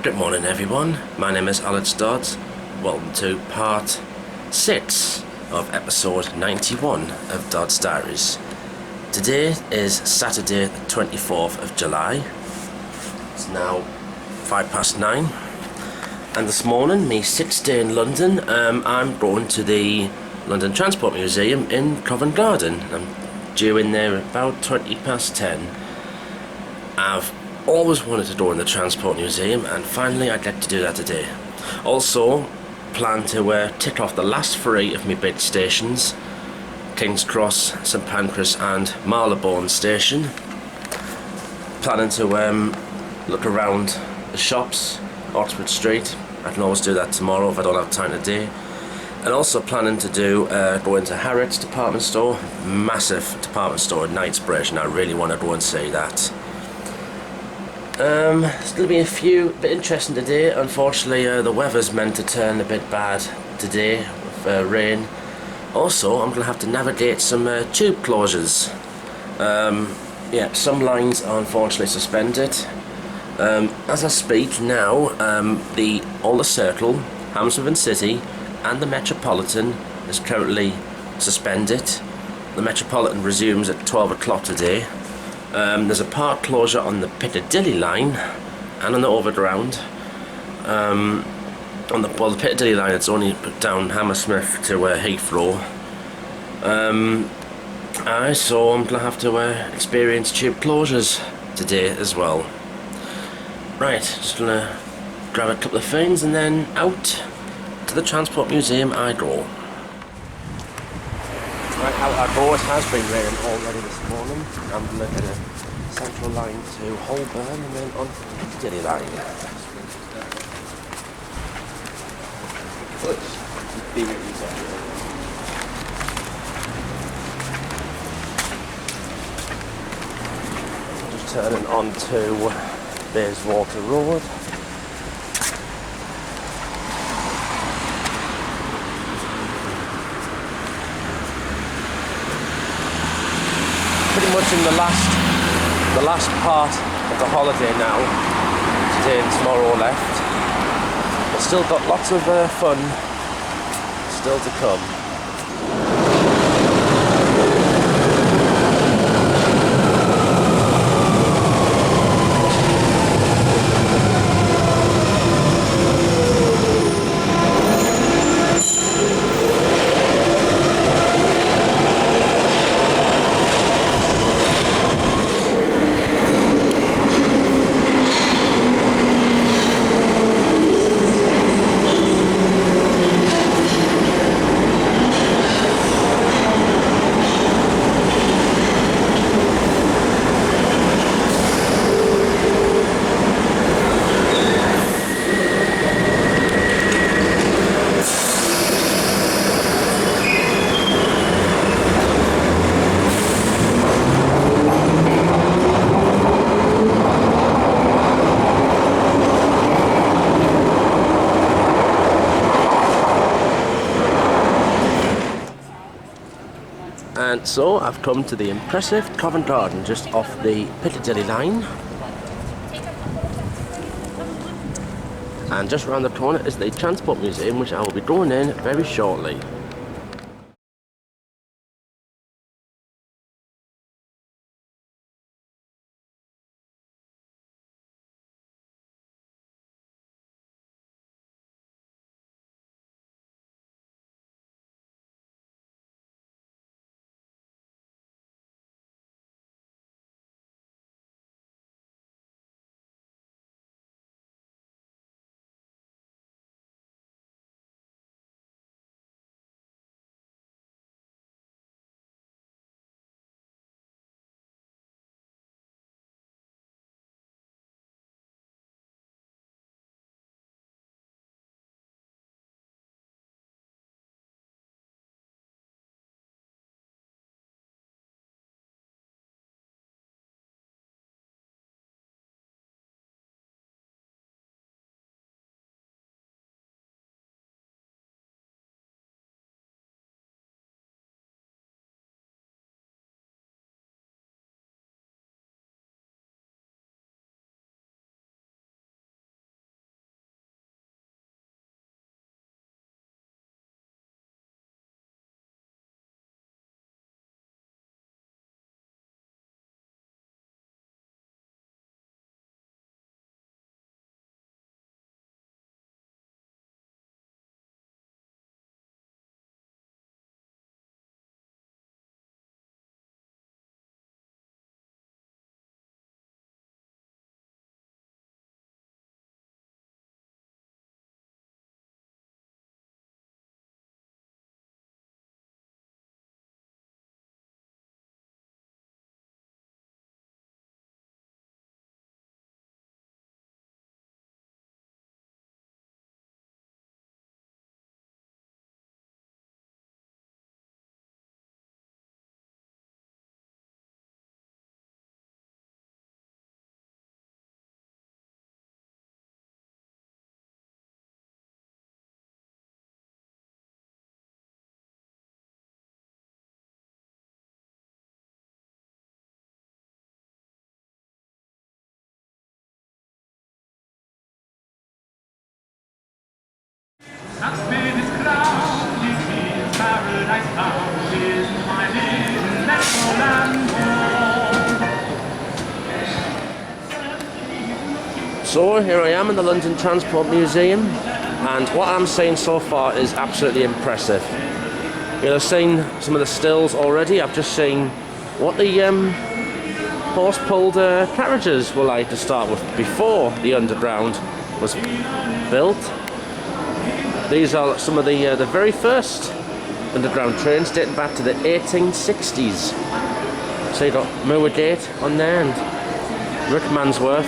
Good morning everyone, my name is Dodds. Welcome to part 6 of episode 91 of Dodds Diaries. Today is Saturday the 24th of July. It's now 9:05, and this morning, me 6th day in London, I'm going to the London Transport Museum in Covent Garden. I'm due in there about 10:20. I've always wanted to go in the Transport Museum, and finally I'd like to do that today. Also, plan to tick off the last 3 of my big stations: King's Cross, St Pancras and Marylebone Station. Planning to look around the shops, Oxford Street. I can always do that tomorrow if I don't have time today. And also planning to go into Harrods department store, massive department store at Knightsbridge, and I really want to go and see that. There's going to be a bit interesting today. Unfortunately, the weather's meant to turn a bit bad today with rain. Also, I'm going to have to navigate some tube closures. Yeah, some lines are unfortunately suspended. As I speak now, all the Circle, Hammersmith City and the Metropolitan is currently suspended. The Metropolitan resumes at 12 o'clock today. There's a part closure on the Piccadilly line and on the Overground. The Piccadilly line, it's only down Hammersmith to Heathrow. So I'm going to have to experience tube closures today as well. Right, just going to grab a couple of things and then out to the Transport Museum I go. Right, out I go. It has been raining already this morning. I'm going to get a Central line to Holborn and then on the Piccadilly line. Just turning on to Bayswater Road. Pretty much in the last part of the holiday now. Today and tomorrow left. But still got lots of fun still to come. And so I've come to the impressive Covent Garden just off the Piccadilly line. And just around the corner is the Transport Museum, which I will be going in very shortly. So here I am in the London Transport Museum, and what I'm seeing so far is absolutely impressive. You'll have seen some of the stills already. I've just seen what the horse-pulled carriages were like to start with before the underground was built. These are some of the very first underground trains dating back to the 1860s. So you've got Moorgate on there and Rickmansworth.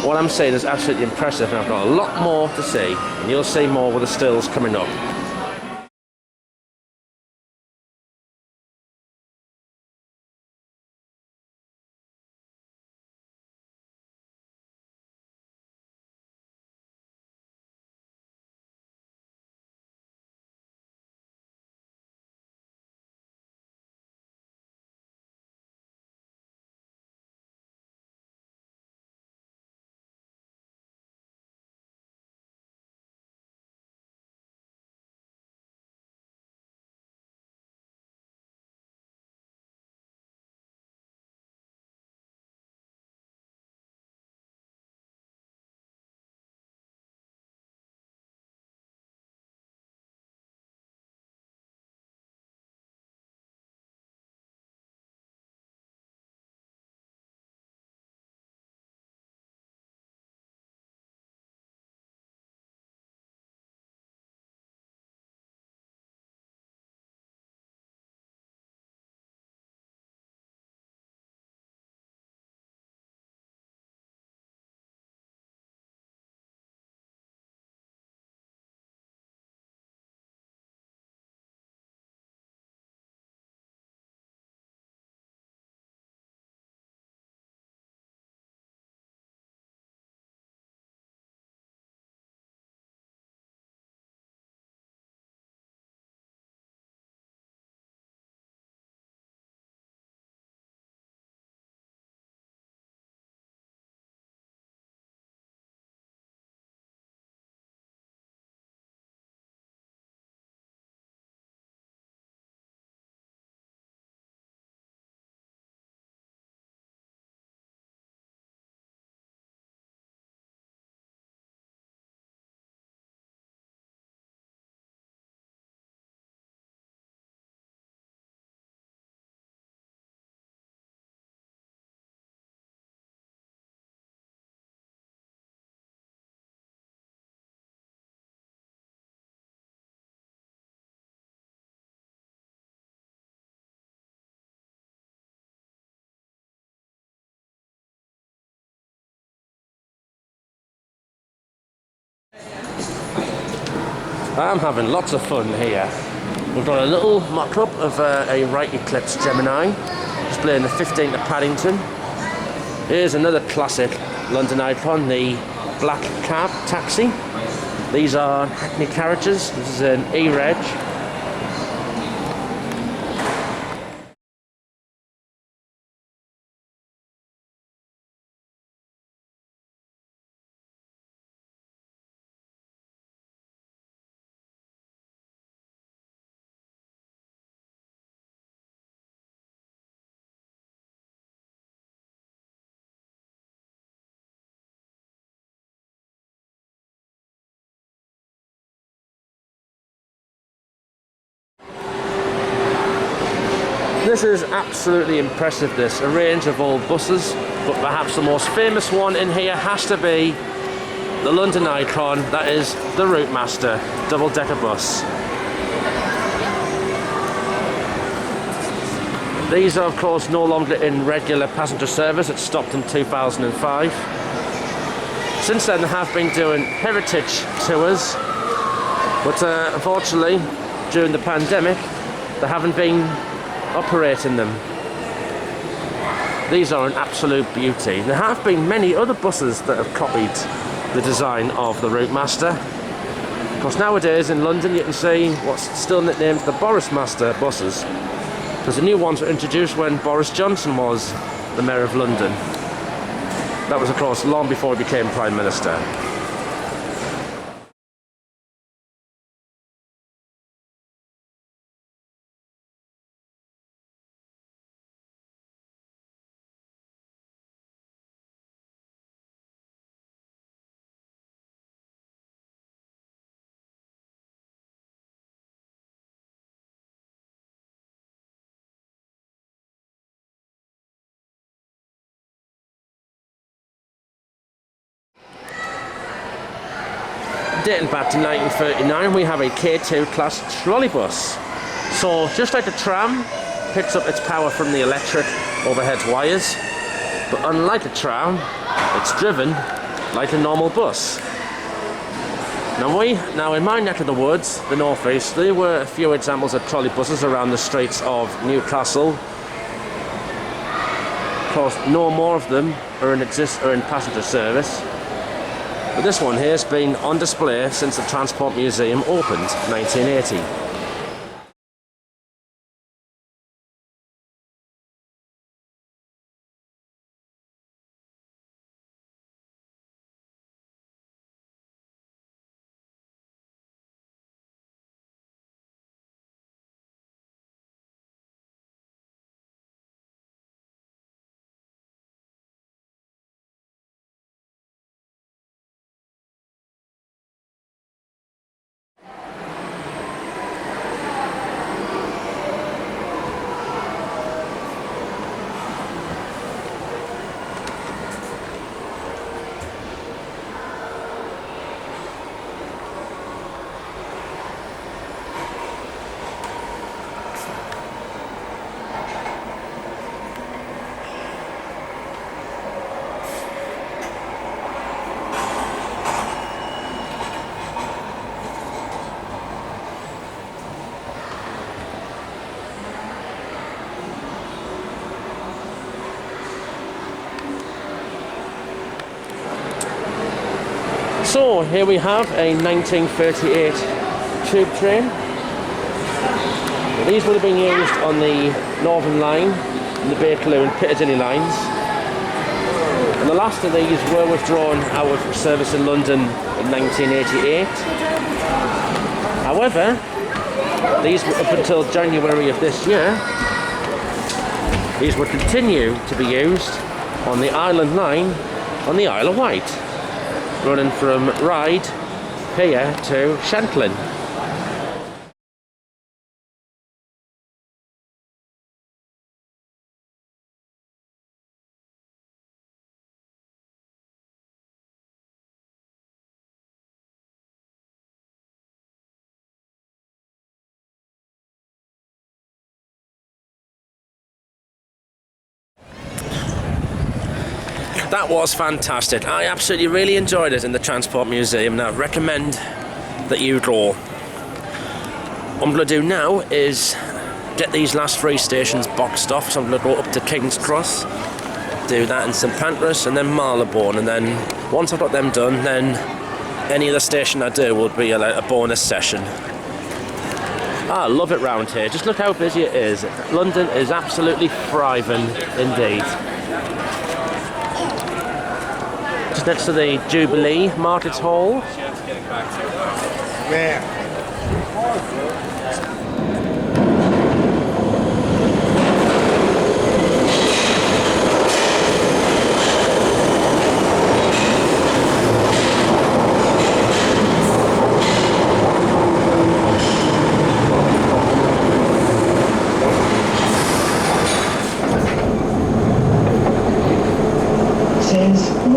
What I'm saying is absolutely impressive, and I've got a lot more to see, and you'll see more with the stills coming up. I'm having lots of fun here. We've got a little mock-up of a Wright Eclipse Gemini, displaying the 15th of Paddington. Here's another classic London icon, the black cab taxi. These are Hackney carriages. This is an E-Reg. This is absolutely impressive, this. A range of old buses, but perhaps the most famous one in here has to be the London icon, that is the Routemaster double-decker bus. These are of course no longer in regular passenger service. It stopped in 2005. Since then they have been doing heritage tours, but unfortunately during the pandemic they haven't been operating them. These are an absolute beauty. There have been many other buses that have copied the design of the Routemaster. Of course nowadays in London you can see what's still nicknamed the Boris Master buses, because the new ones were introduced when Boris Johnson was the Mayor of London. That was of course long before he became Prime Minister. dating back to 1939, we have a K2 Class Trolleybus. So just like the tram, picks up its power from the electric overhead wires, but unlike the tram, it's driven like a normal bus. Now in my neck of the woods, the North East, there were a few examples of trolleybuses around the streets of Newcastle. Of course, no more of them are in passenger service. But this one here has been on display since the Transport Museum opened in 1980. So here we have a 1938 tube train. These would have been used on the Northern Line and the Bakerloo and Piccadilly lines. And the last of these were withdrawn out of service in London in 1988. However, these up until January of this year, these would continue to be used on the Island Line on the Isle of Wight, running from Ryde here to Shanklin. That was fantastic. I absolutely really enjoyed it in the Transport Museum, and I recommend that you go. What I'm going to do now is get these last 3 stations boxed off. So I'm going to go up to King's Cross, do that in St Pancras, and then Marylebone, and then once I've got them done, then any other station I do will be a bonus session. I love it round here. Just look how busy it is. London is absolutely thriving indeed. Just next to the Jubilee Markets Hall.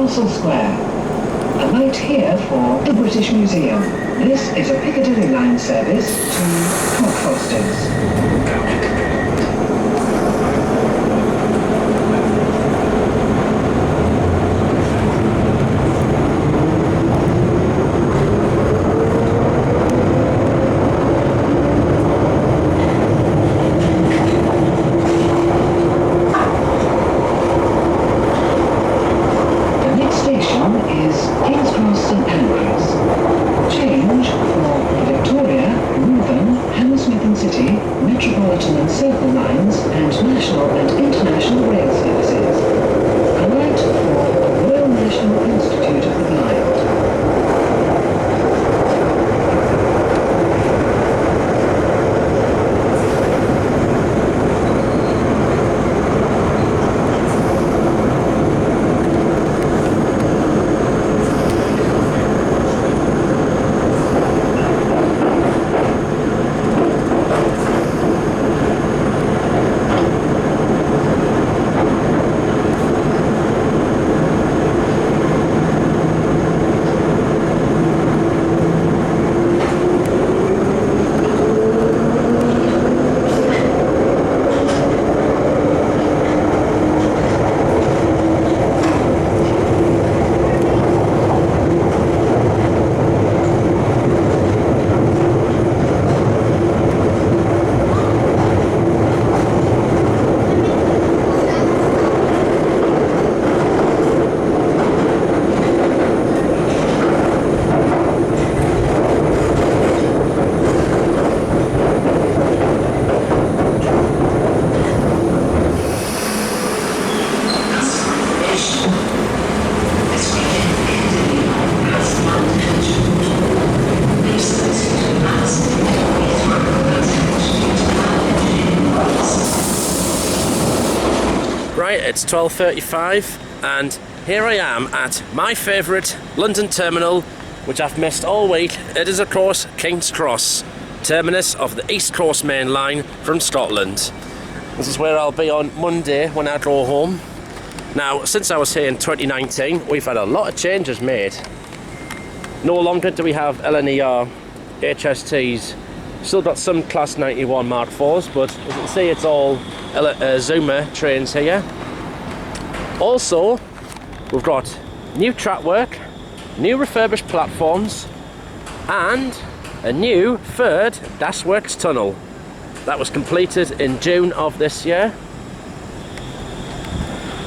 Russell Square. A note here for the British Museum. This is a Piccadilly line service to Cockfosters. City, Metro Right, it's 12:35 and here I am at my favourite London terminal, which I've missed all week. It is of course King's Cross, terminus of the East Coast Main Line from Scotland. This is where I'll be on Monday when I go home. Now, since I was here in 2019, we've had a lot of changes made. No longer do we have LNER HSTs. Still got some Class 91 Mark IVs, but as you can see, it's all Zoomer trains here. Also, we've got new track work, new refurbished platforms, and a new third Gasworks tunnel that was completed in June of this year.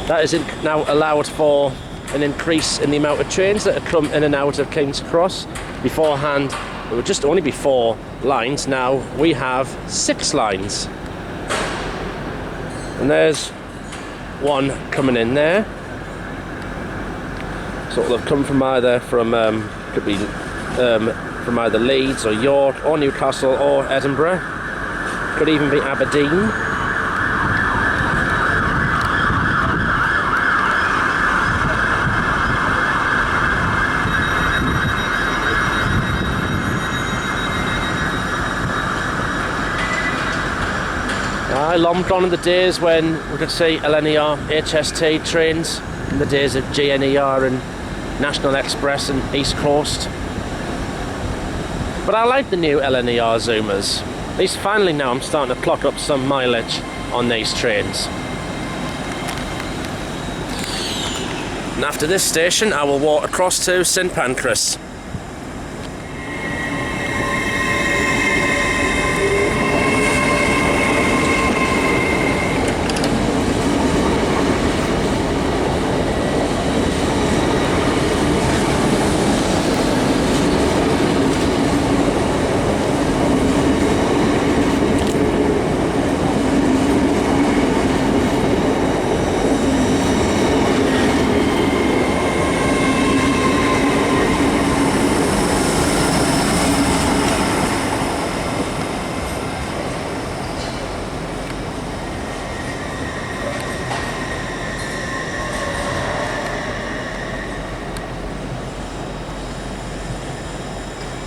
That is now allowed for an increase in the amount of trains that have come in and out of King's Cross. Beforehand, it would just only be 4 lines. Now we have 6 lines. And there's one coming in there. So it'll have come from either from either Leeds or York or Newcastle or Edinburgh. Could even be Aberdeen. Long gone are the days when we could see LNER HST trains, in the days of GNER and National Express and East Coast. But I like the new LNER Zoomers. At least finally now I'm starting to clock up some mileage on these trains. And after this station I will walk across to St Pancras.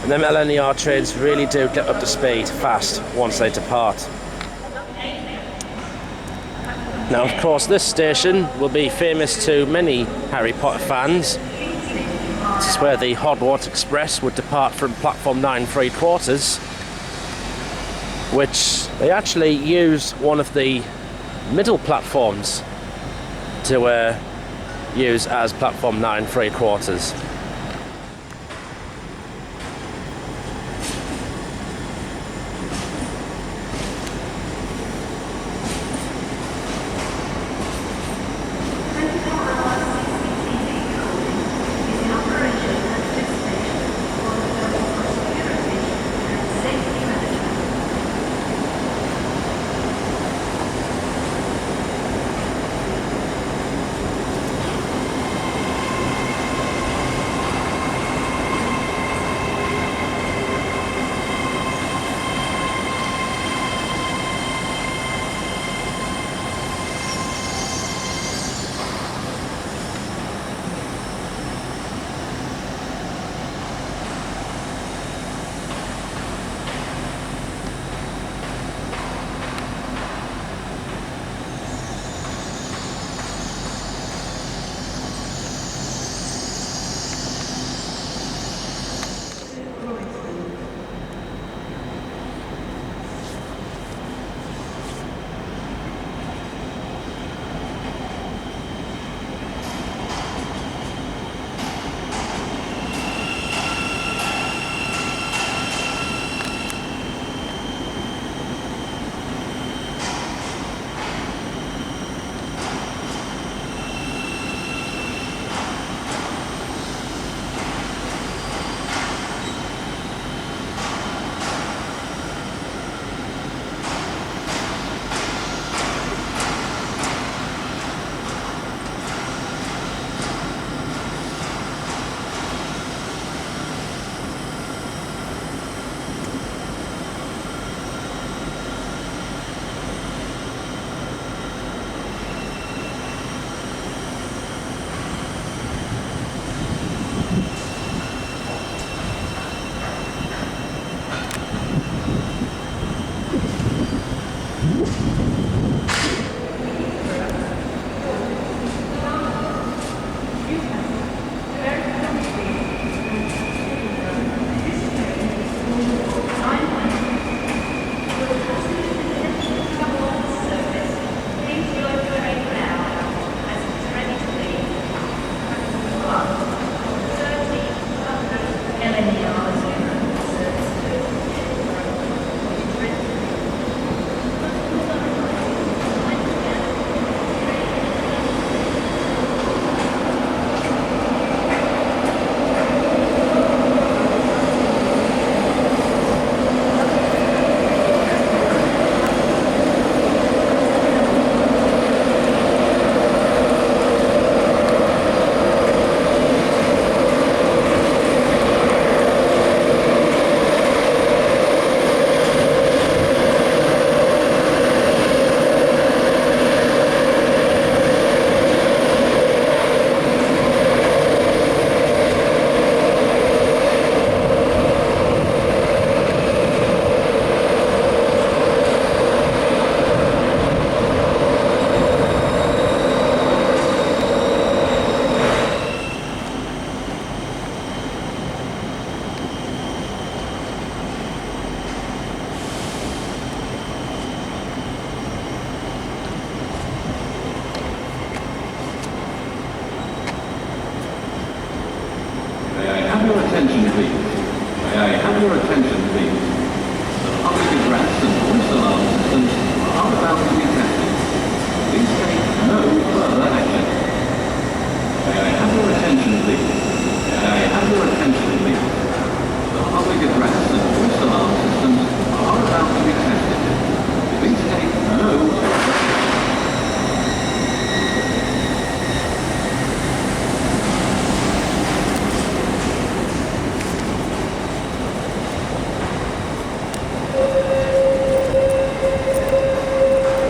And them LNER trains really do get up to speed fast once they depart. Now, of course, this station will be famous to many Harry Potter fans. This is where the Hogwarts Express would depart from platform 9 3/4, which they actually use one of the middle platforms to use as platform 9 3/4.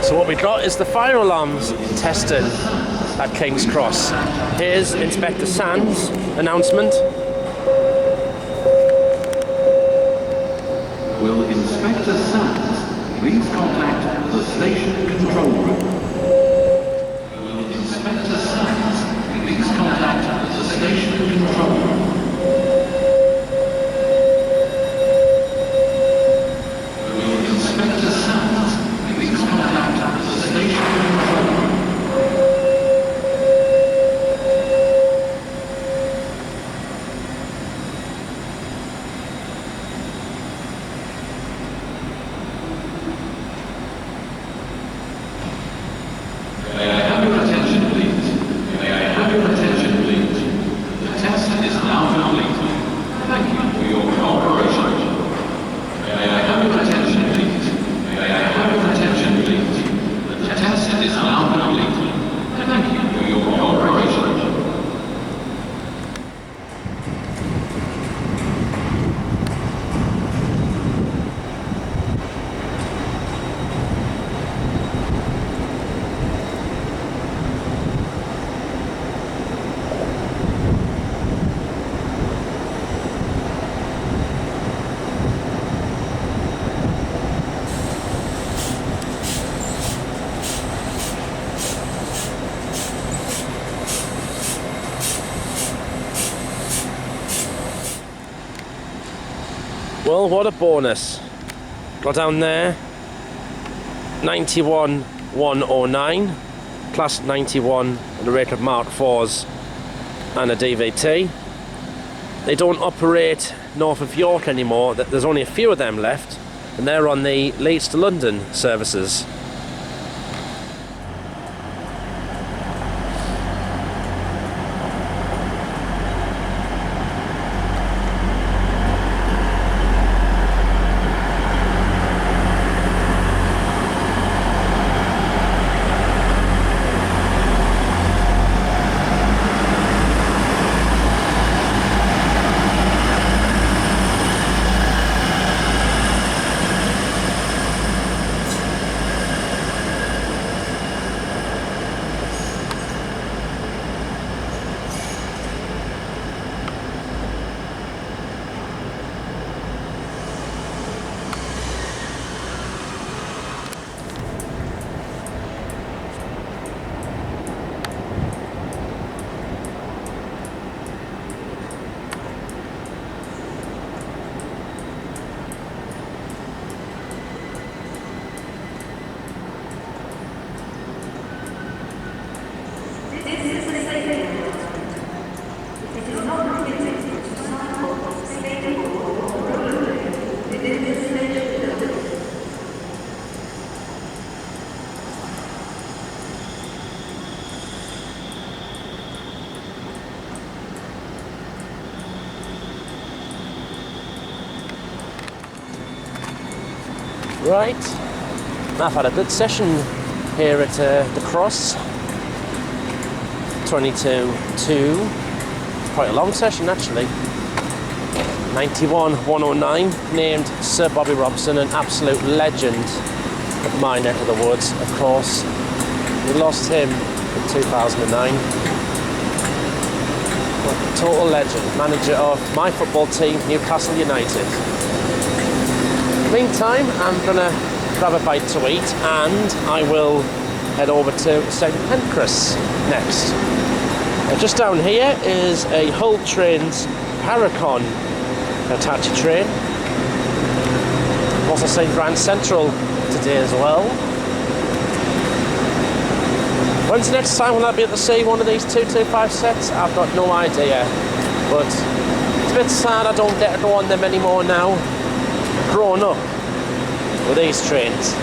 So what we got is the fire alarms tested at King's Cross. Here's Inspector Sands' announcement. Will Inspector Sands please contact the station control room? Will Inspector Sands please contact the station control room? Will Inspector Sands please contact the station control room? Well, what a bonus. Got down there 91,109, class 91 at a rate of Mark 4s and a DVT. They don't operate north of York anymore. There's only a few of them left, and they're on the Leeds to London services. Right, I've had a good session here at the Cross. 22-2, quite a long session actually. 91,109, named Sir Bobby Robson, an absolute legend of my neck of the woods. Of course, we lost him in 2009. But total legend, manager of my football team, Newcastle United. Meantime, I'm gonna grab a bite to eat and I will head over to St Pancras next. Just down here is a Hull Trains Paracon Hitachi train. Also St Grand Central today as well. When's the next time will I be able to see one of these 225 sets? I've got no idea, but it's a bit sad I don't get to go on them anymore now. Grown up with these trains.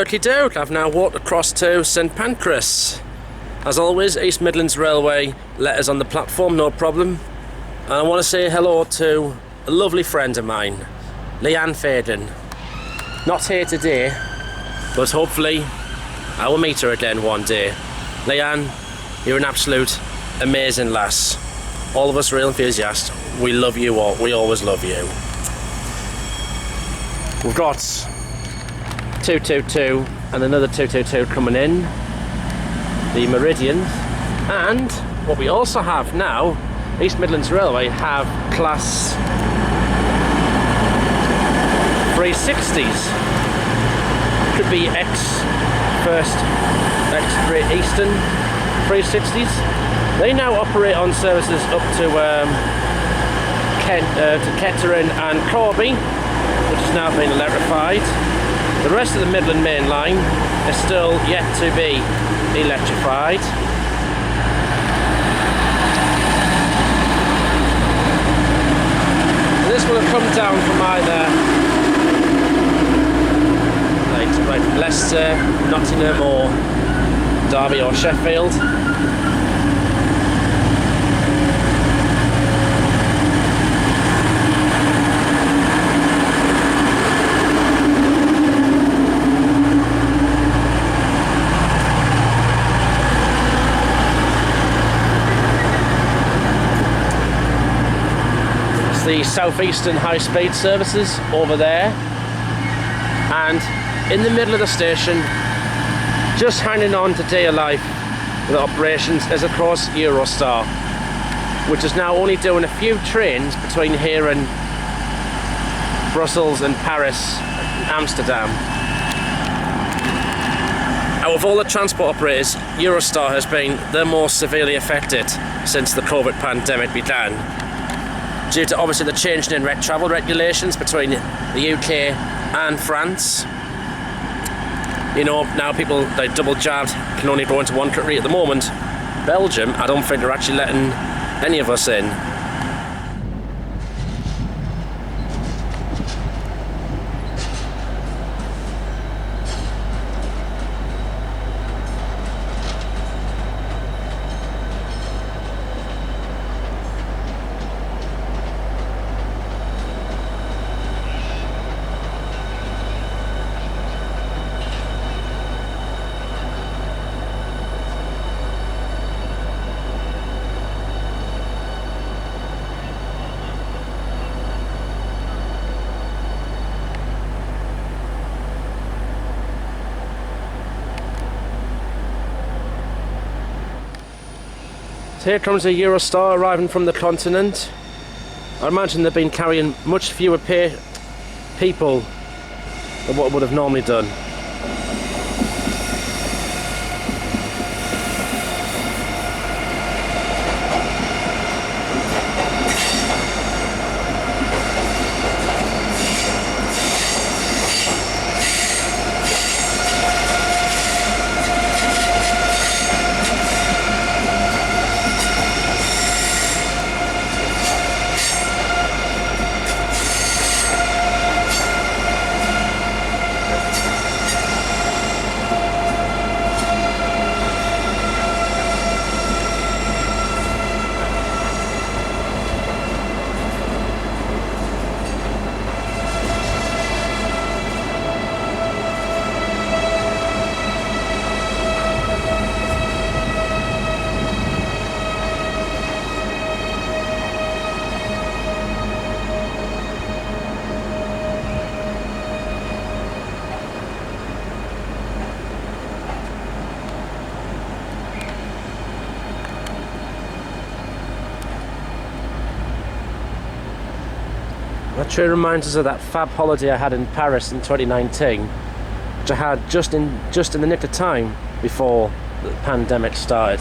Okie doke, I've now walked across to St Pancras. As always, East Midlands Railway letters on the platform, no problem. And I want to say hello to a lovely friend of mine, Leanne Faden. Not here today, but hopefully I will meet her again one day. Leanne, you're an absolute amazing lass. All of us rail enthusiasts, we love you all. We always love you. We've got 222 and another 222 coming in, the Meridian, and what we also have now, East Midlands Railway have Class 360s. Could be Great Eastern 360s. They now operate on services up to Kettering and Corby, which has now been electrified. The rest of the Midland Main Line is still yet to be electrified. And this will have come down from either Leicester, Nottingham or Derby or Sheffield. The southeastern high-speed services over there, and in the middle of the station, just hanging on to dear life with operations, is of course Eurostar, which is now only doing a few trains between here and Brussels and Paris and Amsterdam. Out of all the transport operators, Eurostar has been the most severely affected since the COVID pandemic began, due to obviously the changing in travel regulations between the UK and France. You know, now people like double jabbed can only go into one country at the moment. Belgium, I don't think they're actually letting any of us in. So here comes a Eurostar arriving from the continent. I imagine they've been carrying much fewer people than what it would have normally done. That true reminds us of that fab holiday I had in Paris in 2019, which I had just in the nick of time before the pandemic started.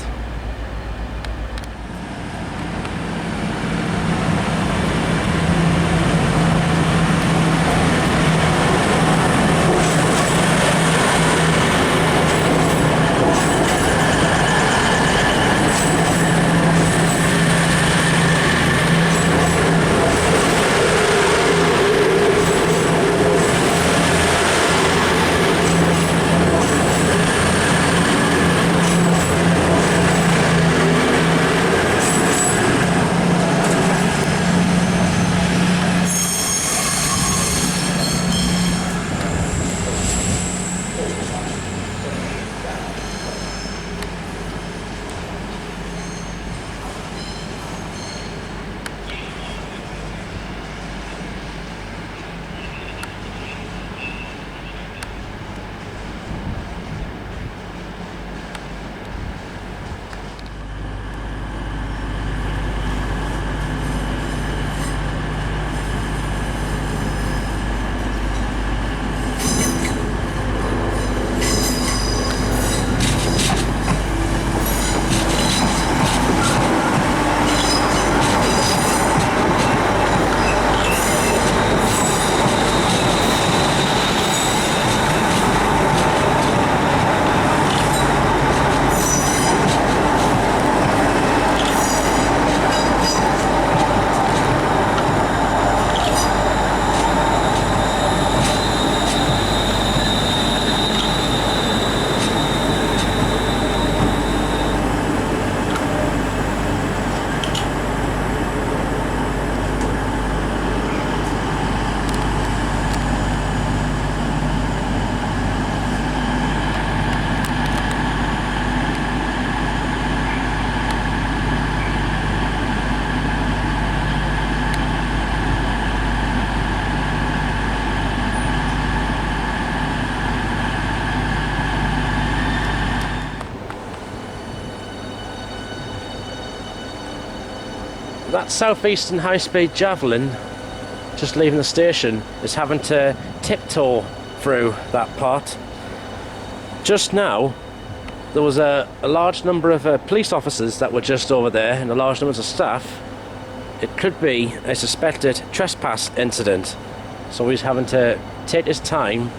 that southeastern high-speed Javelin, just leaving the station, is having to tiptoe through that part. Just now, there was a large number of police officers that were just over there, and a large number of staff. It could be a suspected trespass incident, so he's having to take his time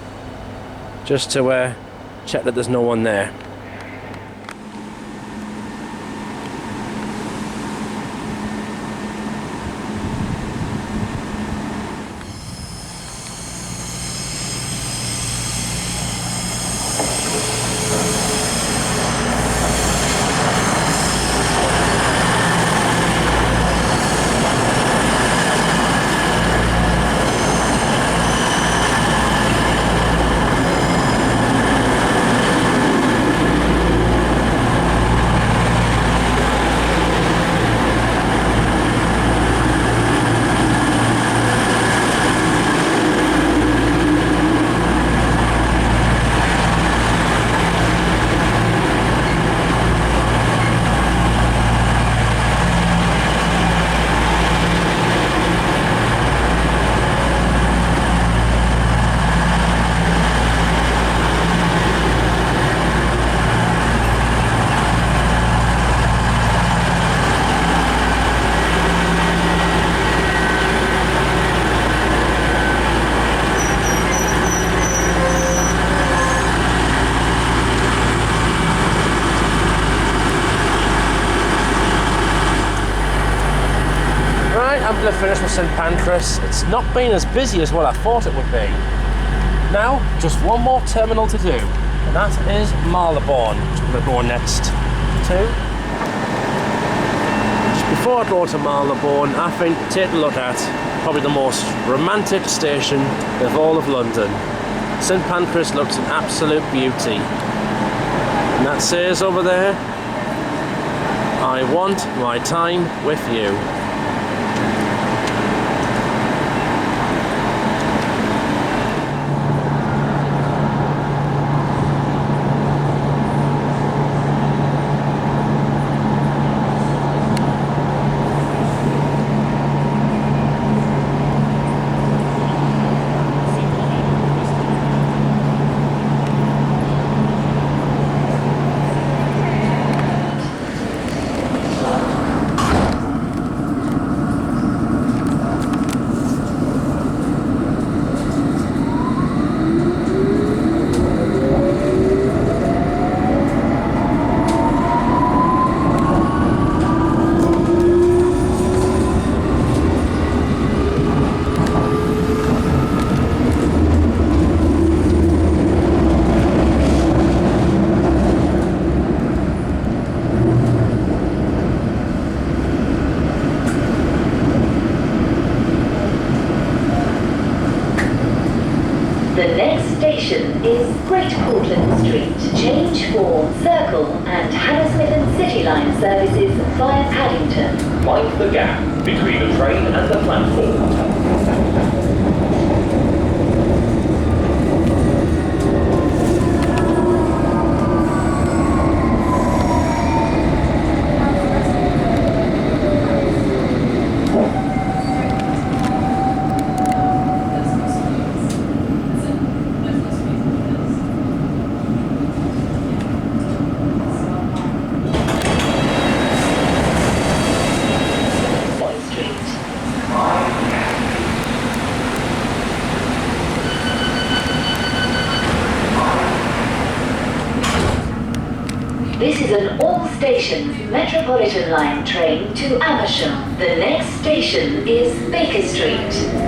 just to check that there's no one there. Finished with St Pancras. It's not been as busy as what I thought it would be. Now, just one more terminal to do, and that is Marylebone, which I'm going to go next to. Just before I go to Marylebone, I think take a look at probably the most romantic station of all of London. St Pancras looks an absolute beauty. And that says over there, I want my time with you. Change for Circle and Hammersmith and City Line services via Paddington. Mind the gap between the train and the platform. This is an all-stations Metropolitan Line train to Amersham. The next station is Baker Street.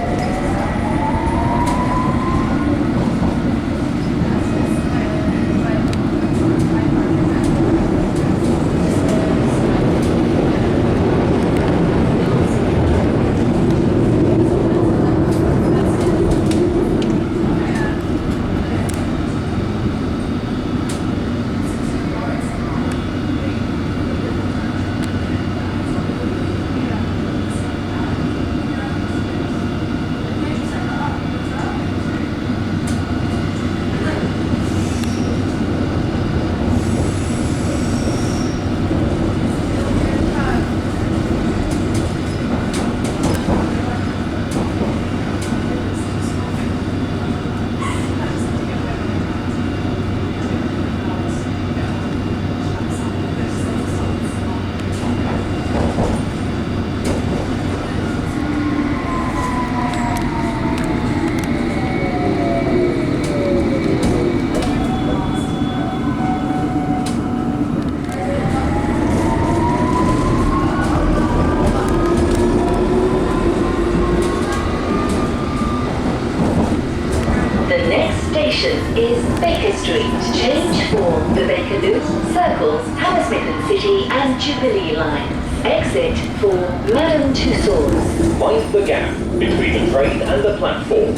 next station is Baker Street. Change for the Bakerloo, Circles, Hammersmith City and Jubilee lines. Exit for Madame Tussauds. Mind the gap between the train and the platform.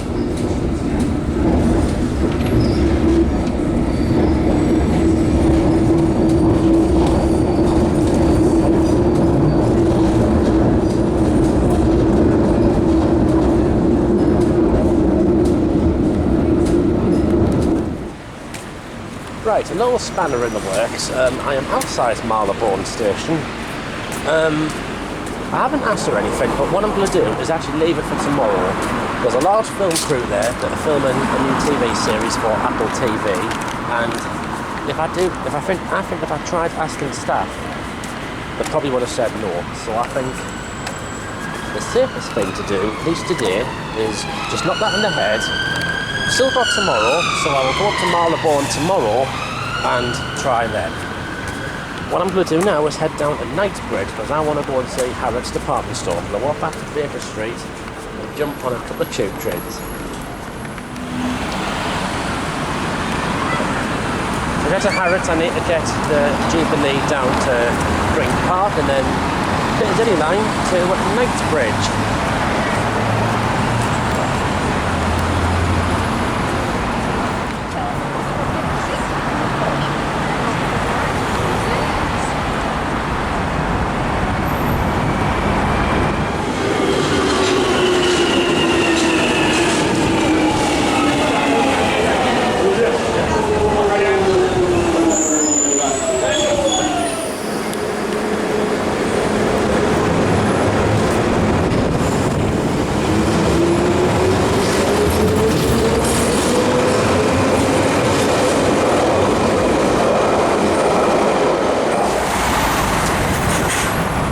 Right, a little spanner in the works. I am outside Marylebone Station. I haven't asked her anything, but what I'm going to do is actually leave it for tomorrow. There's a large film crew there that are filming a new TV series for Apple TV, and I think if I tried asking staff, they probably would have said no. So I think the safest thing to do, at least today, is just knock that in the head. Still got tomorrow, so I will go up to Marylebone tomorrow and try then. What I'm going to do now is head down to Knightsbridge because I want to go and see Harrods department store. I'm going to walk back to Baker Street and jump on a couple of tube trains. To get to Harrods, I need to get the Jubilee down to Green Park and then Piccadilly line to Knightsbridge.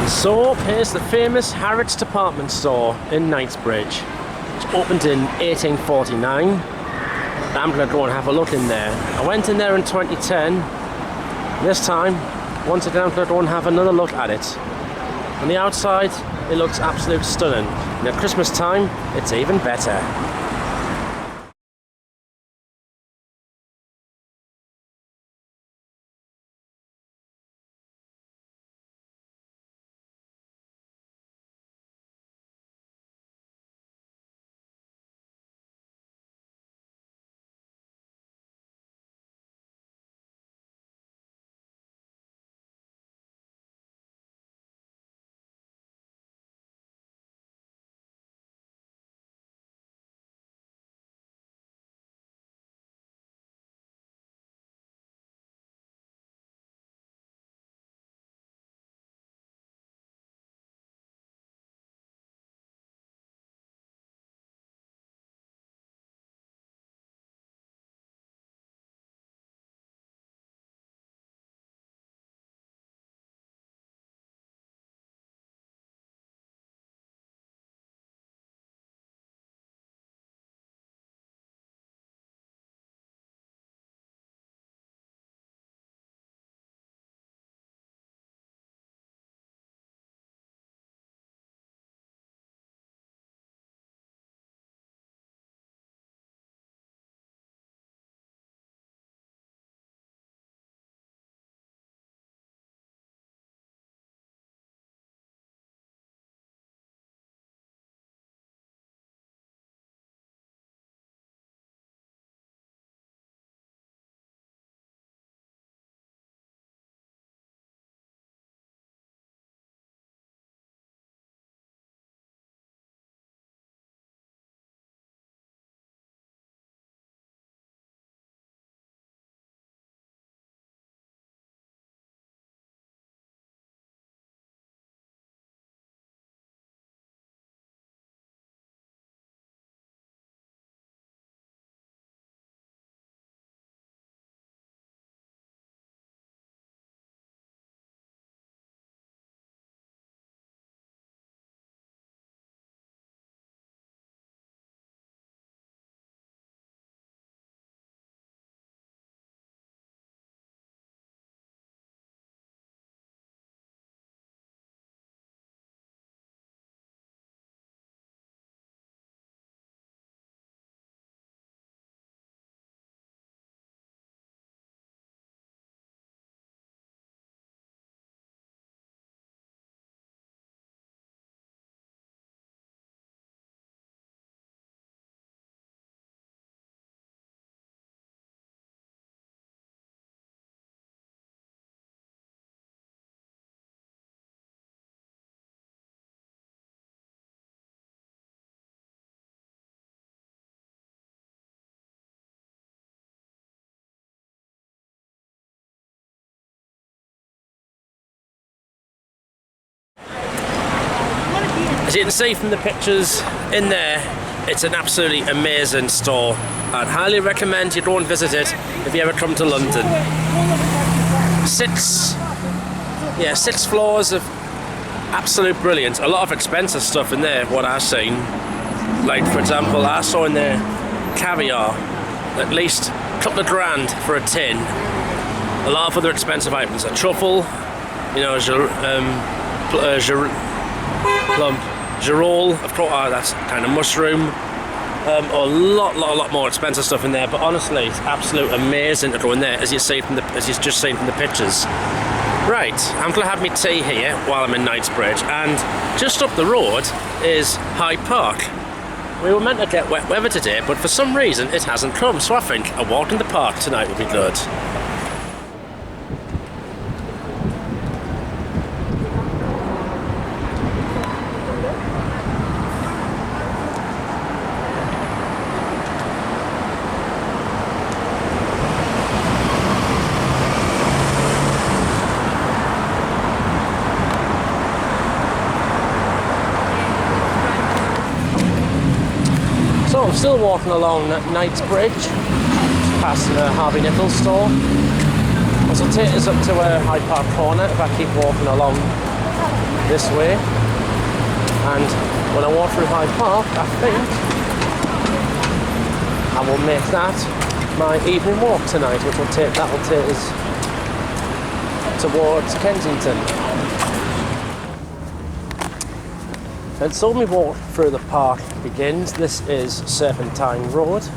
So here's the famous Harrods department store in Knightsbridge. It opened in 1849. I'm going to go and have a look in there. I went in there in 2010. This time, once again I'm going to go and have another look at it. On the outside, it looks absolutely stunning. And at Christmas time, it's even better. As you can see from the pictures in there, it's an absolutely amazing store. I'd highly recommend you go and visit it if you ever come to London. Six floors of absolute brilliance. A lot of expensive stuff in there, what I've seen. Like, for example, I saw in there caviar, at least a couple of grand for a tin. A lot of other expensive items. A truffle, you know, girole, of course, that's kind of mushroom. A lot more expensive stuff in there, but honestly, it's absolutely amazing to go in there, as you've just seen from the pictures. Right, I'm going to have my tea here while I'm in Knightsbridge, and just up the road is Hyde Park. We were meant to get wet weather today, but for some reason it hasn't come, so I think a walk in the park tonight would be good. So I'm still walking along Knightsbridge, past the Harvey Nichols store. This will take us up to Hyde Park corner if I keep walking along this way. And when I walk through Hyde Park, I think I will make that my evening walk tonight, which will take us towards Kensington. And so my walk through the park begins. This is Serpentine Road.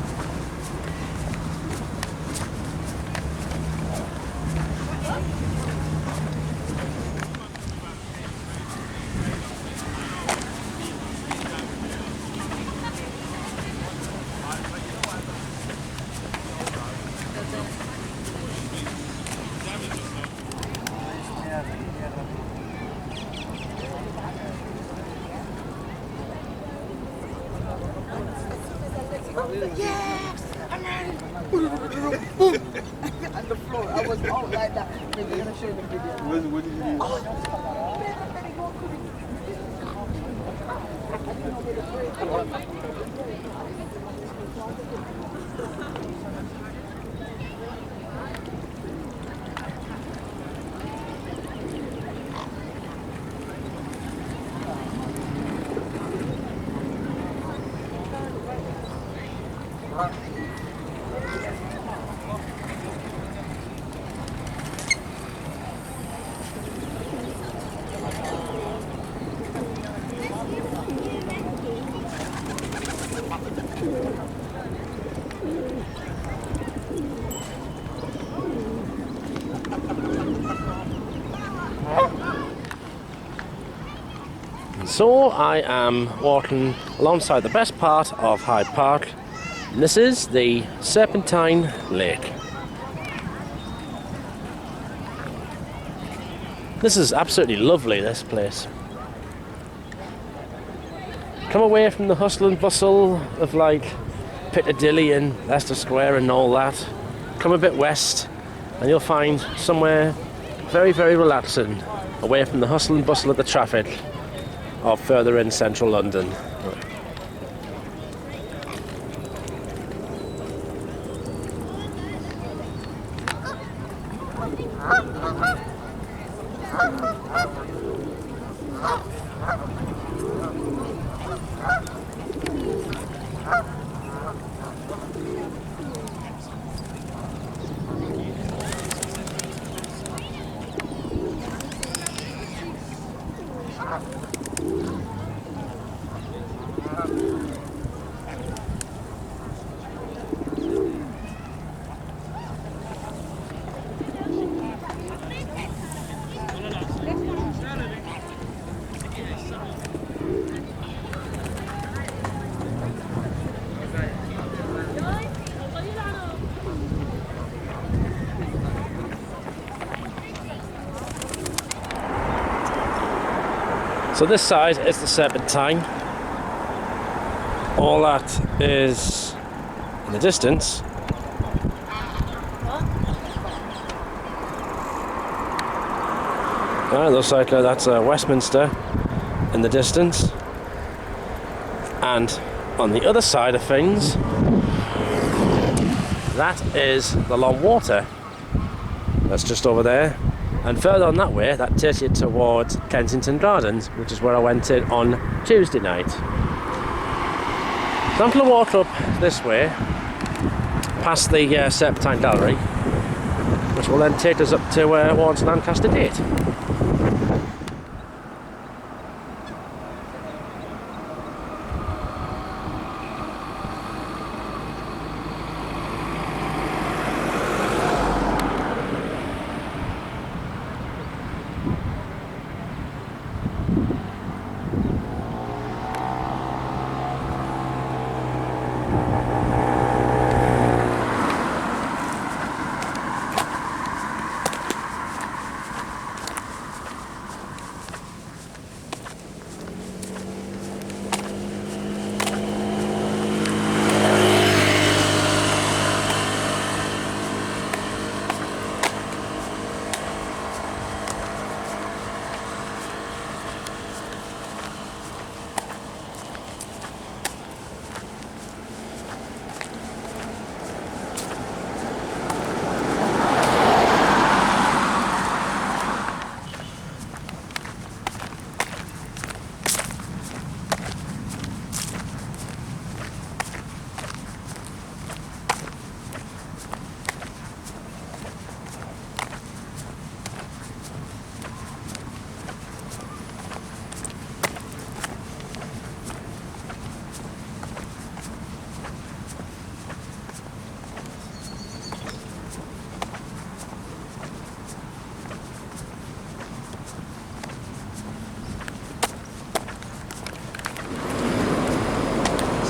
On the floor, I was out like that. They're gonna show the video. What did you do? So I am walking alongside the best part of Hyde Park, and this is the Serpentine Lake. This is absolutely lovely, this place. Come away from the hustle and bustle of like Piccadilly and Leicester Square and all that. Come a bit west and you'll find somewhere very, very relaxing, away from the hustle and bustle of the traffic of further in central London. So this side is the Serpentine. All that is in the distance. Looks like that's Westminster in the distance. And on the other side of things, that is the Long Water. That's just over there. And further on that way, that takes you towards Kensington Gardens, which is where I went in on Tuesday night. So I'm going to walk up this way, past the Serpentine Gallery, which will then take us up towards Lancaster Gate.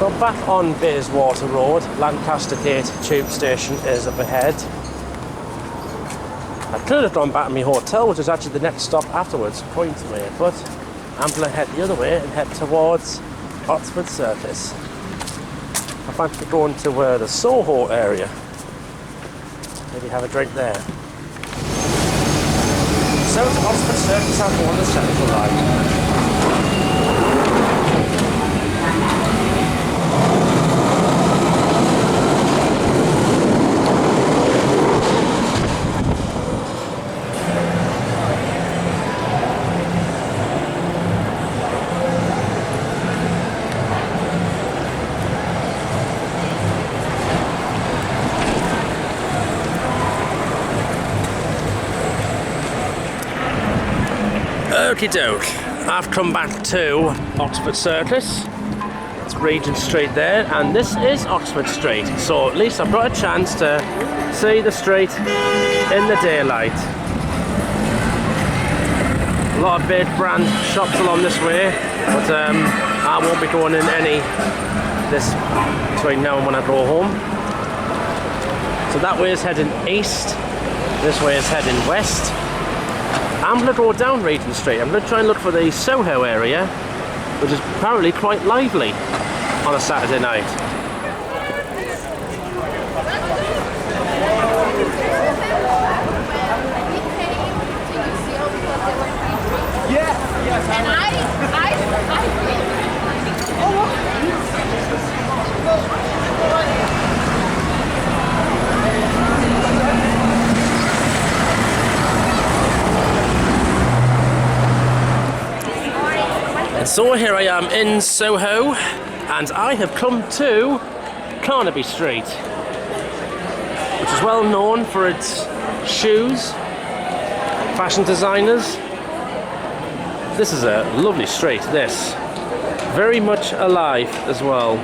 So back on Bayswater Road, Lancaster Gate Tube Station is up ahead. I could have gone back to my hotel, which is actually the next stop afterwards, Pointsway, but I'm going to head the other way and head towards Oxford Circus. I fancy going to the Soho area. Maybe have a drink there. So to Oxford Circus, I'll go on the Central Line. Okie doke, I've come back to Oxford Circus. It's Regent Street there, and this is Oxford Street, so at least I've got a chance to see the street in the daylight. A lot of big brand shops along this way, but I won't be going in any this between now and when I go home. So that way is heading east, this way is heading west. I'm going to go down Regent Street. I'm going to try and look for the Soho area, which is apparently quite lively on a Saturday night. And so here I am in Soho, and I have come to Carnaby Street, which is well known for its shoes, fashion designers. This is a lovely street, this. Very much alive as well.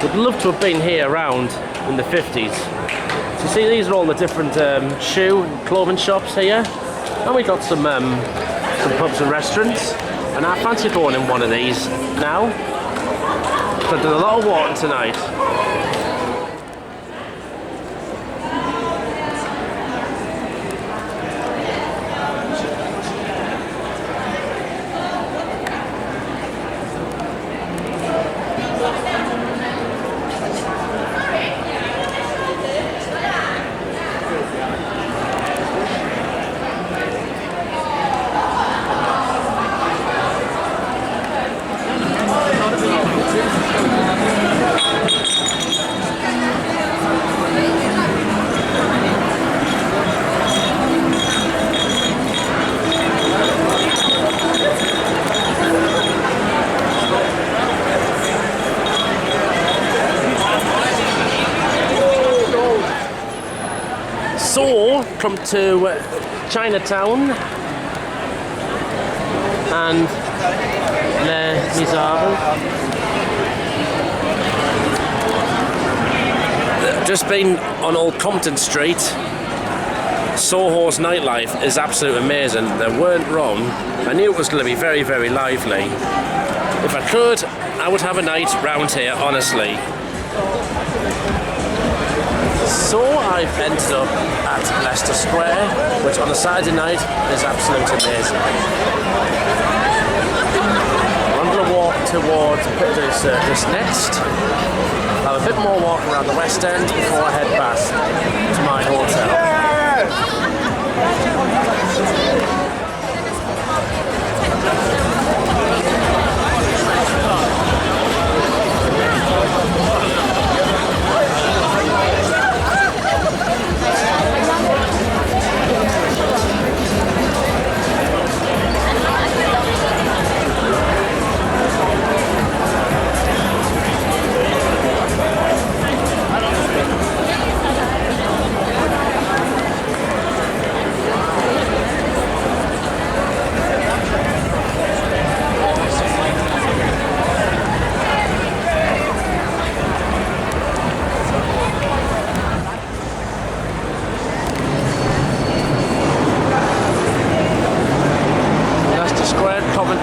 Would love to have been here around in the 50s. So you see, these are all the different shoe and clothing shops here. And we got some pubs and restaurants. And I fancy going in one of these now. But there's a lot of walking tonight. So, come to Chinatown and Les Miserables. Just been on Old Compton Street. Soho's nightlife is absolutely amazing. They weren't wrong. I knew it was going to be very, very lively. If I could, I would have a night round here, honestly. So I've ended up at Leicester Square, which on a Saturday night is absolutely amazing. I'm going to walk towards Piccadilly Circus next. I'll have a bit more walk around the West End before I head back to my hotel.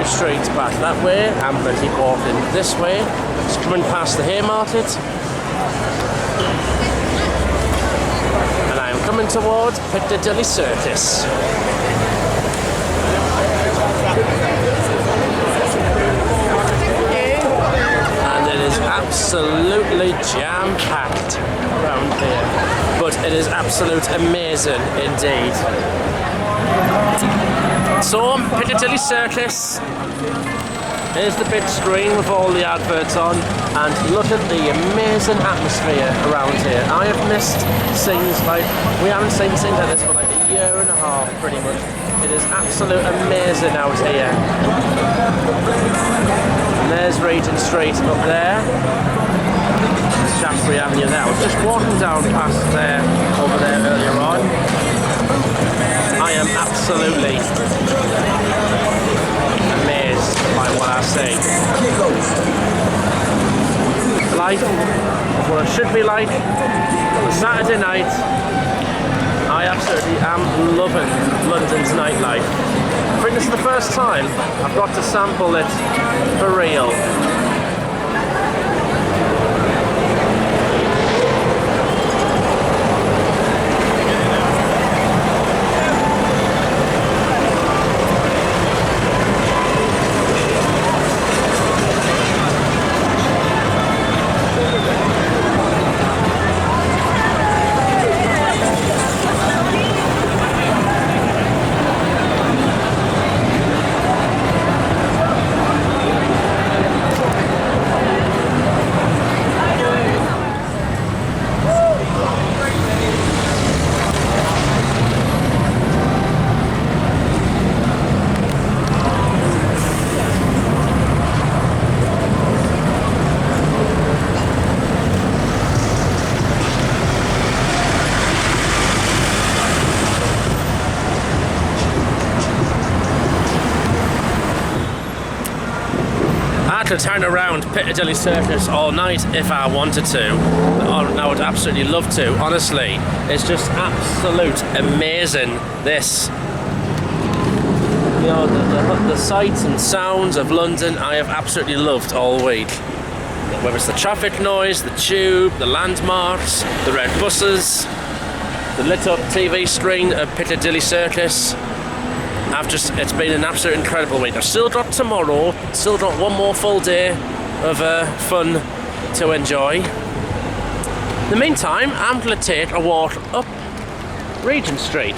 Street back that way. I'm going to keep walking this way. Just coming past the Haymarket. And I'm coming towards Piccadilly Circus. And it is absolutely jam-packed around here. But it is absolutely amazing indeed. So, Piccadilly Circus. Here's the big screen with all the adverts on, and look at the amazing atmosphere around here. I have missed scenes we haven't seen scenes like this for like a year and a half, pretty much. It is absolutely amazing out here. And there's Regent Street up there. Shaftesbury Avenue there. I was just walking down past there, over there earlier on. I am absolutely amazed by what I see. Life is what it should be like on a Saturday night. I absolutely am loving London's nightlife. I think this is the first time I've got to sample it for real. Could turn around Piccadilly Circus all night if I wanted to. I would absolutely love to, honestly. It's just absolute amazing, this. You know, the sights and sounds of London I have absolutely loved all week. Whether it's the traffic noise, the tube, the landmarks, the red buses, the lit up TV screen of Piccadilly Circus. It's been an absolute incredible week. I've still got tomorrow, still got one more full day of fun to enjoy. In the meantime, I'm going to take a walk up Regent Street.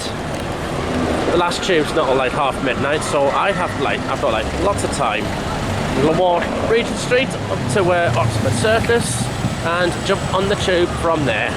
The last tube's not till like half midnight, so I've got lots of time. I'm going to walk Regent Street up to Oxford Circus and jump on the tube from there.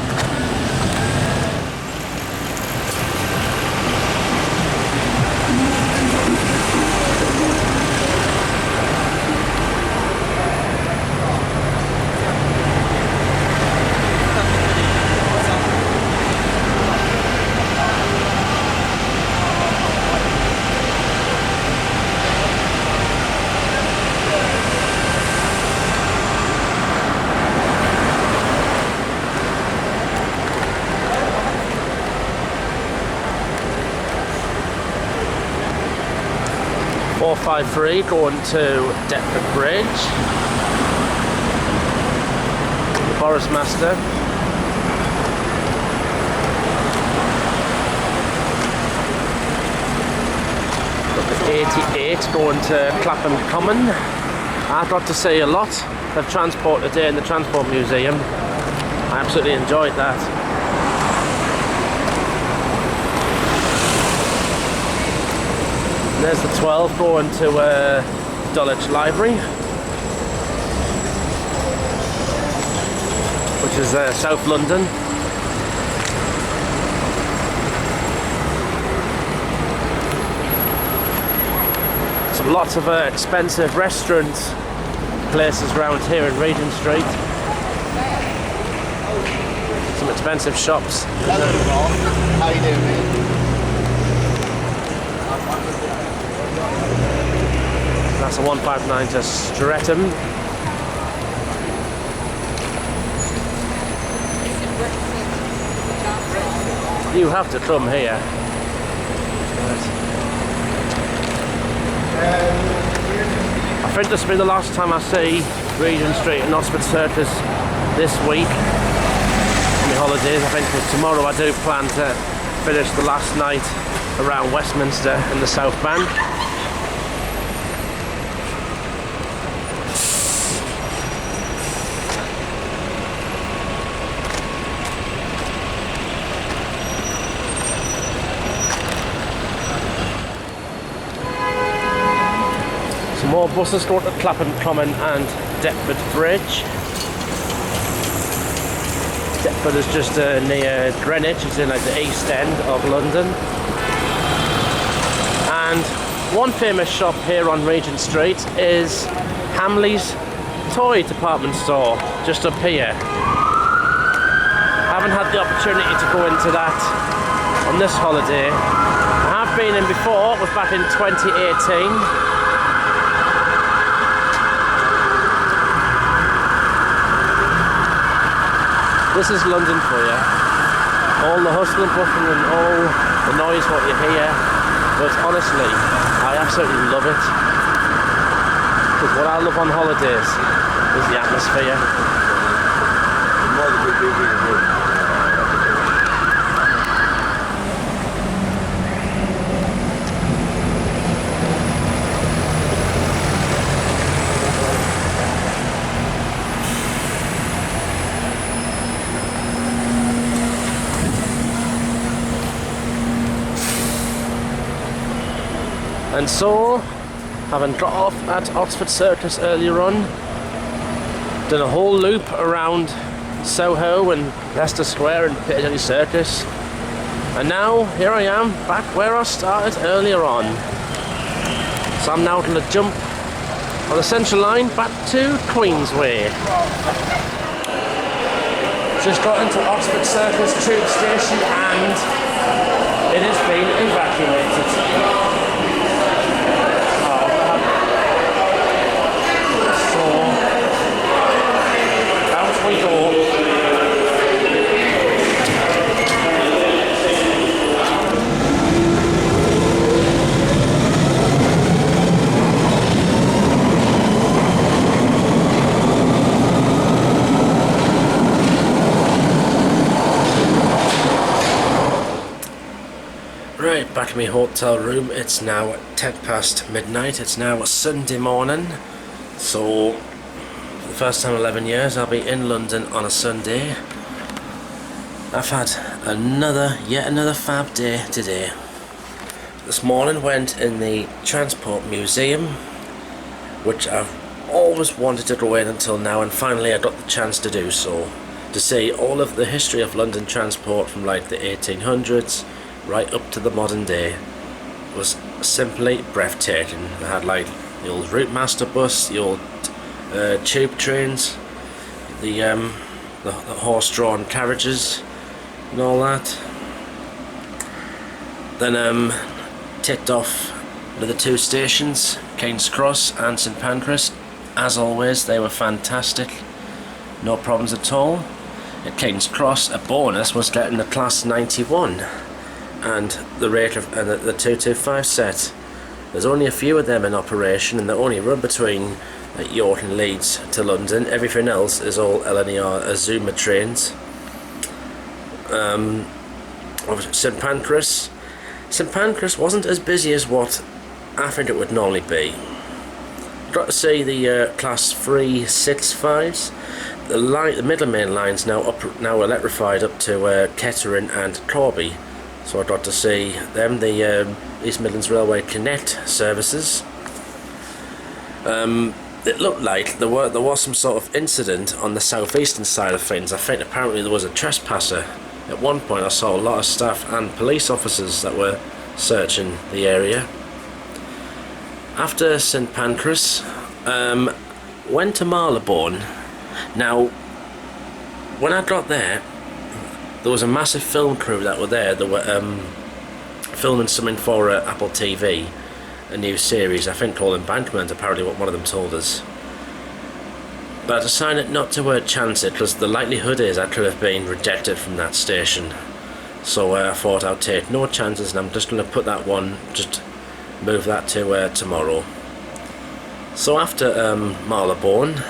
453 going to Deptford Bridge. The Boris Master. Got the 88 going to Clapham Common. I've got to see a lot of transport today in the Transport Museum. I absolutely enjoyed that. And there's the 12 going to Dulwich Library, which is South London. Some lots of expensive restaurants, places around here in Regent Street. Some expensive shops. How you doing, mate? That's a 159 to Streatham. You have to come here. I think this will be the last time I see Regent Street and Oxford Circus this week. On my holidays, I think, because tomorrow I do plan to finish the last night around Westminster in the South Bank. Some more buses go to Clapham Common and Deptford Bridge. Deptford is just near Greenwich, it's in like the east end of London. And one famous shop here on Regent Street is Hamley's Toy Department Store, just up here. I haven't had the opportunity to go into that on this holiday. I have been in before, it was back in 2018. This is London for you. All the hustle and bustle and all the noise what you hear. But honestly, I absolutely love it. Because what I love on holidays is the atmosphere. And so, having got off at Oxford Circus earlier on, done a whole loop around Soho and Leicester Square and Piccadilly Circus, and now here I am back where I started earlier on. So I'm now going to jump on the Central Line back to Queensway. Just got into Oxford Circus tube station and it has been evacuated. Out we go. Right, back in my hotel room. It's now 10 past midnight. It's now a Sunday morning. So, for the first time in 11 years, I'll be in London on a Sunday. I've had yet another fab day today. This morning went in the Transport Museum, which I've always wanted to go in until now, and finally I got the chance to do so. To see all of the history of London transport from like the 1800s right up to the modern day was simply breathtaking. They had like the old Route Master bus, the old tube trains, the horse-drawn carriages and all that. Then ticked off the two stations, King's Cross and St Pancras. As always, they were fantastic, no problems at all. At King's Cross, a bonus was getting the Class 91 and the rate of the 225 set There's only a few of them in operation, and they only run between York and Leeds to London. Everything else is all LNER Azuma trains. St Pancras. St Pancras wasn't as busy as what I think it would normally be. Got to see the Class 365s. The middle main line's now electrified up to Kettering and Corby. So I got to see them, the East Midlands Railway Connect services. It looked like there was some sort of incident on the southeastern side of things. I think apparently there was a trespasser. At one point I saw a lot of staff and police officers that were searching the area. After St Pancras, went to Marylebone. Now, when I got there was a massive film crew that were there. They were filming something for Apple TV, a new series, I think called Embankment, apparently what one of them told us. But I decided not to chance it, because the likelihood is I could have been rejected from that station. So I thought I'd take no chances, and I'm just going to put that one, just move that to tomorrow. So after Marylebone,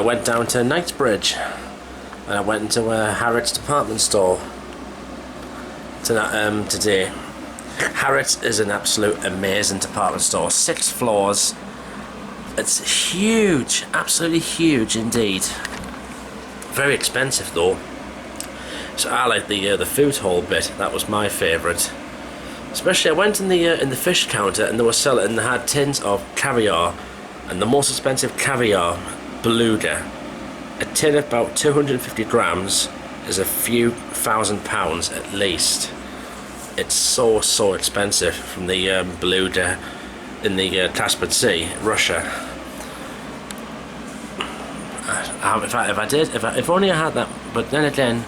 went down to Knightsbridge, and I went into Harrods department store today. Harrods is an absolute amazing department store. 6 floors. It's huge, absolutely huge indeed. Very expensive though. So I like the food hall bit. That was my favourite. Especially I went in the fish counter, and they had tins of caviar, and the most expensive caviar, beluga. A tin of about 250 grams is a few £1,000 at least. It's so expensive from the beluga in the Caspian Sea, Russia. If only I had that. But then again,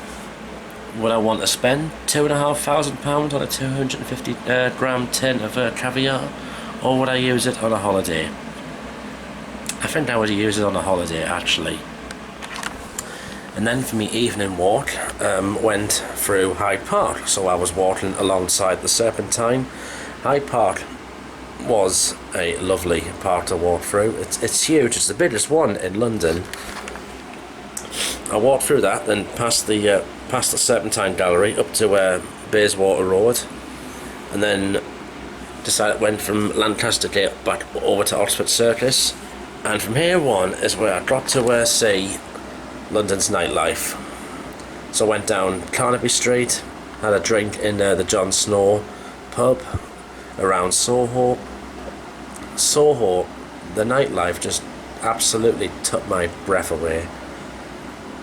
would I want to spend £2,500 on a 250 gram tin of caviar, or would I use it on a holiday? I think I would use it on a holiday actually. And then for me evening walk, went through Hyde Park. So I was walking alongside the Serpentine. Hyde Park was a lovely park to walk through. It's huge. It's the biggest one in London. I walked through that, then past the Serpentine Gallery up to Bayswater Road, and then went from Lancaster Gate back over to Oxford Circus, and from here on is where I got to see London's nightlife. So I went down Carnaby Street, had a drink in the John Snow pub around Soho. Soho, the nightlife just absolutely took my breath away.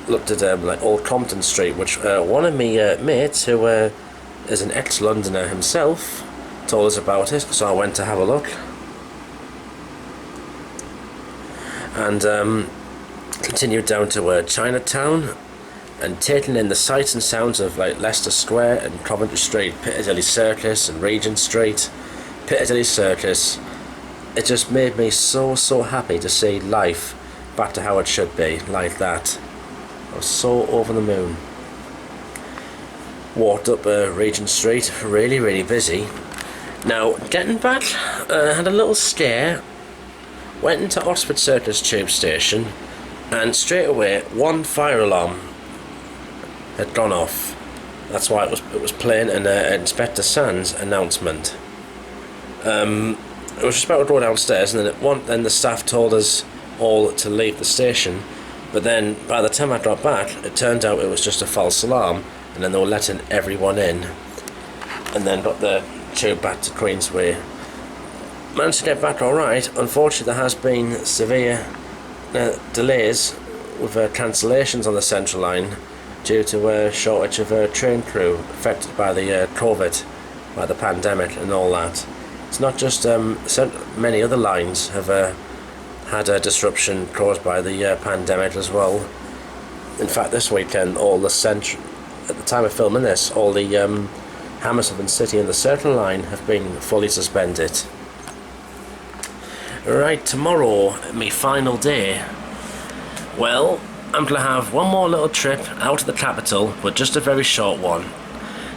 Looked at like Old Compton Street, which one of me mates, who is an ex-Londoner himself, told us about it, so I went to have a look. And continued down to Chinatown, and taking in the sights and sounds of like Leicester Square and Coventry Street, Piccadilly Circus and Regent Street. Piccadilly Circus, it just made me so happy to see life back to how it should be, like that. I was so over the moon. Walked up Regent Street, really busy. Now, getting back, had a little scare. Went into Oxford Circus tube station, and straight away one fire alarm had gone off. That's why it was playing an Inspector Sands announcement. It was just about to go downstairs, and then the staff told us all to leave the station. But then by the time I got back, it turned out it was just a false alarm, and then they were letting everyone in. And then got the tube back to Queensway. Managed to get back alright. Unfortunately, there has been severe delays with cancellations on the Central Line due to a shortage of train crew affected by the COVID, by the pandemic and all that. It's not just many other lines have had a disruption caused by the pandemic as well. In fact, this weekend, at the time of filming this, all the Hammersmith and City and the Circle Line have been fully suspended. Right, tomorrow, my final day. Well, I'm going to have one more little trip out of the capital, but just a very short one,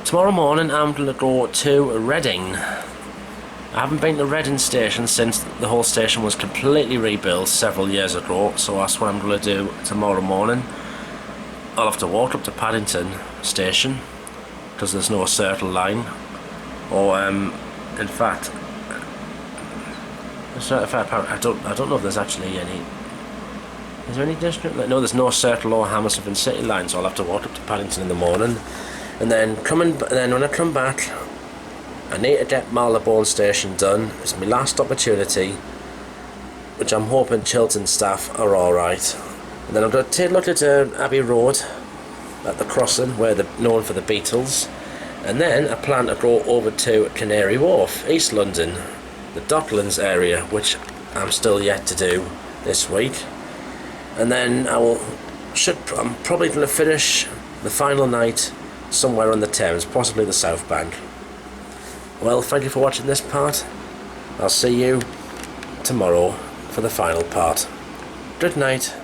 Tomorrow morning I'm going to go to Reading. I haven't been to Reading station since the whole station was completely rebuilt several years ago, so that's what I'm going to do tomorrow morning. I'll have to walk up to Paddington station because there's no Circle line, or in fact I don't know if there's actually any. Is there any district? No, there's no Circle or Hammersmith City line, so I'll have to walk up to Paddington in the morning, and then when I come back, I need to get Marylebone station done. It's my last opportunity, which I'm hoping Chiltern staff are alright. And then I'm going to take a look at Abbey Road at the crossing, where they're known for the Beatles. And then I plan to go over to Canary Wharf, East London, the Docklands area, which I'm still yet to do this week. And then I'm probably going to finish the final night somewhere on the Thames, possibly the South Bank. Well, thank you for watching this part. I'll see you tomorrow for the final part. Good night.